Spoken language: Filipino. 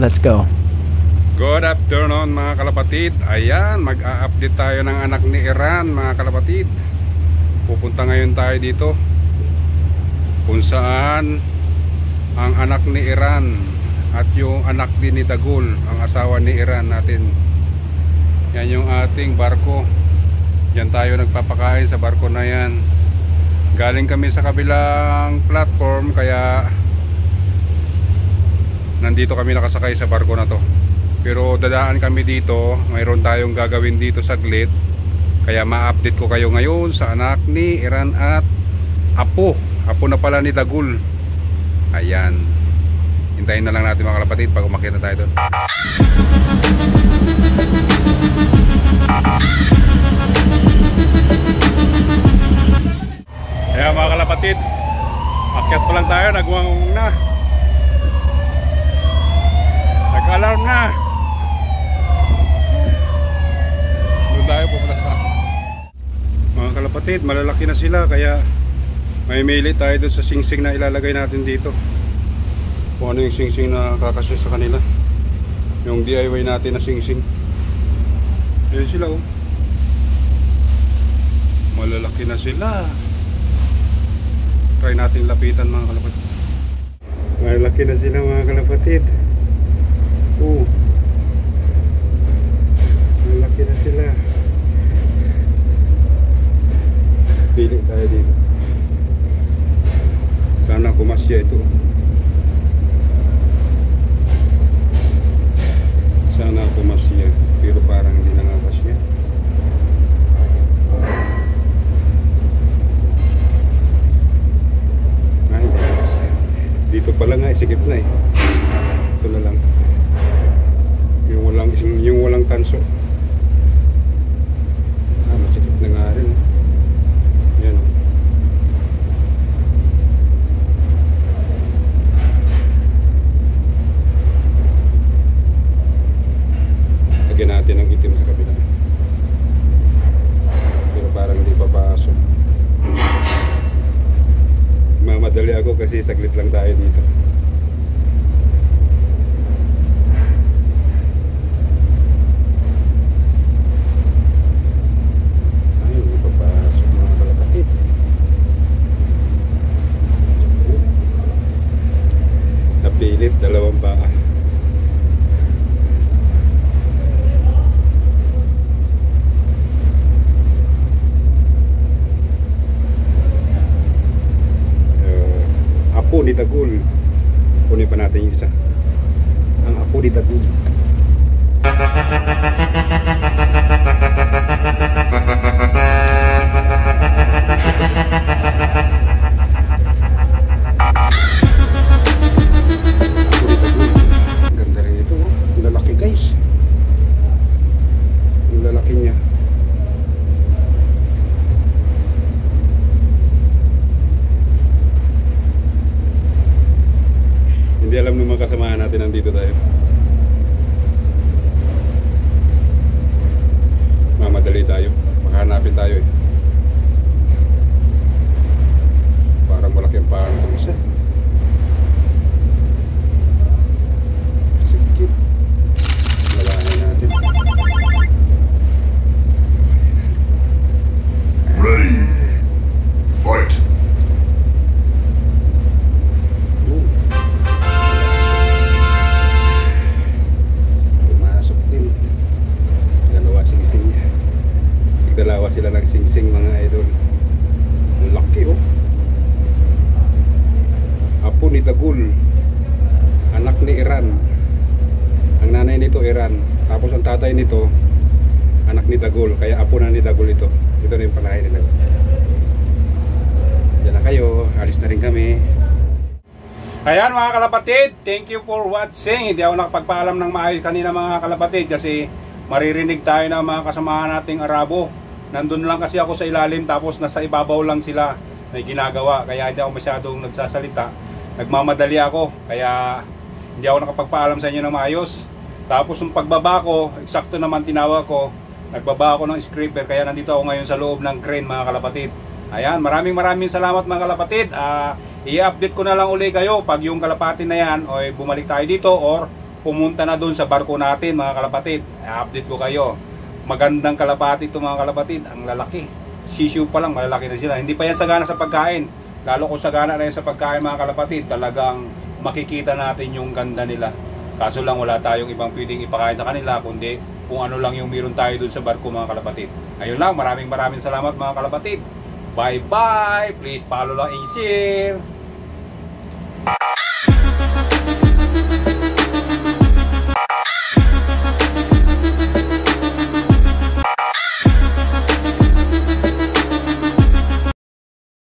Let's go. Good afternoon mga kalapatid. Ayan, mag-a-update tayo ng anak ni Iran mga kalapatid. Pupunta ngayon tayo dito kung saan ang anak ni Iran at yung anak din ni Dagul, ang asawa ni Iran natin. Yan yung ating barko. Yan tayo nagpapakain sa barko na yan. Galing kami sa kabilang platform, kaya nandito kami nakasakay sa barko na to. Pero dadaan kami dito, mayroon tayong gagawin dito saglit. Kaya ma-update ko kayo ngayon sa anak ni Iran at apo na pala ni Dagul. Ayan, hintayin na lang natin mga kalapatid pag umakyat na tayo doon. Ayan mga kalapatid, akyat pa lang tayo, nagwangong na, nag-alarm na. Doon tayo pupunta sa mga kalapatid, malalaki na sila, kaya may mili tayo doon sa singsing na ilalagay natin dito. Kung ano yung singsing na kakasya sa kanila, yung DIY natin na singsing. Ayan sila oh, malalaki na sila. Try natin lapitan mga kalapatid. Malalaki na sila mga kalapatid. Malalaki na sila. Pili tayo dito. Sana kumasya ito. Sana kumasya, pero parang hindi na nga kasya. Ay, dito pala nga, isikip na eh. Ito na lang. Yung walang tanso. Masikip na nga rin. Yan o. Lagyan natin ang itim sa kabila. Pero parang hindi papasok. Mamadali ako kasi saglit lang tayo dito. Napilit, dalawang baka. Apo ni Dagul. Kunin pa natin yung isa. Ang apo ni Dagul. Hindi alam ng mga kasamahan natin, nandito tayo. Mamadali tayo, makahanapin tayo eh. Parang malaki ang parang ito isa. Sige, nalahanin natin. Ready, fight. Dalawa sila ng singsing mga idol. Laki oh. Apo ni Dagul, anak ni Iran. Ang nanay nito Iran, tapos ang tatay nito anak ni Dagul, kaya apo na ni Dagul ito. Ito na yung palahay nila. Diyan na kayo, alis na rin kami. Ayan mga kalapatid, thank you for watching. Hindi ako nakapagpaalam ng maayos kanina mga kalapatid kasi maririnig tayo ng mga kasamahan nating Arabo. Nandun lang kasi ako sa ilalim, tapos nasa ibabaw lang sila, may ginagawa, kaya hindi ako masyadong nagsasalita. Nagmamadali ako, kaya hindi ako nakapagpaalam sa inyo ng maayos. Tapos yung pagbaba ko, eksakto naman tinawag ko, nagbaba ako ng scraper, kaya nandito ako ngayon sa loob ng crane mga kalapatid. Ayan, maraming salamat mga kalapatid. I-update ko na lang uli kayo pag yung kalapati na yan, o bumalik tayo dito or pumunta na doon sa barko natin mga kalapatid. I-update ko kayo. Magandang kalapati ito mga kalapatid. Ang lalaki. Sisiu pa lang, malalaki na sila. Hindi pa yan sagana sa pagkain. Lalo kung sagana na yan sa pagkain mga kalapatid, talagang makikita natin yung ganda nila. Kaso lang wala tayong ibang pwedeng ipakain sa kanila, kundi kung ano lang yung meron tayo doon sa barko mga kalapatid. Ayun lang, maraming salamat mga kalapatid. Bye bye. Please follow lang and share.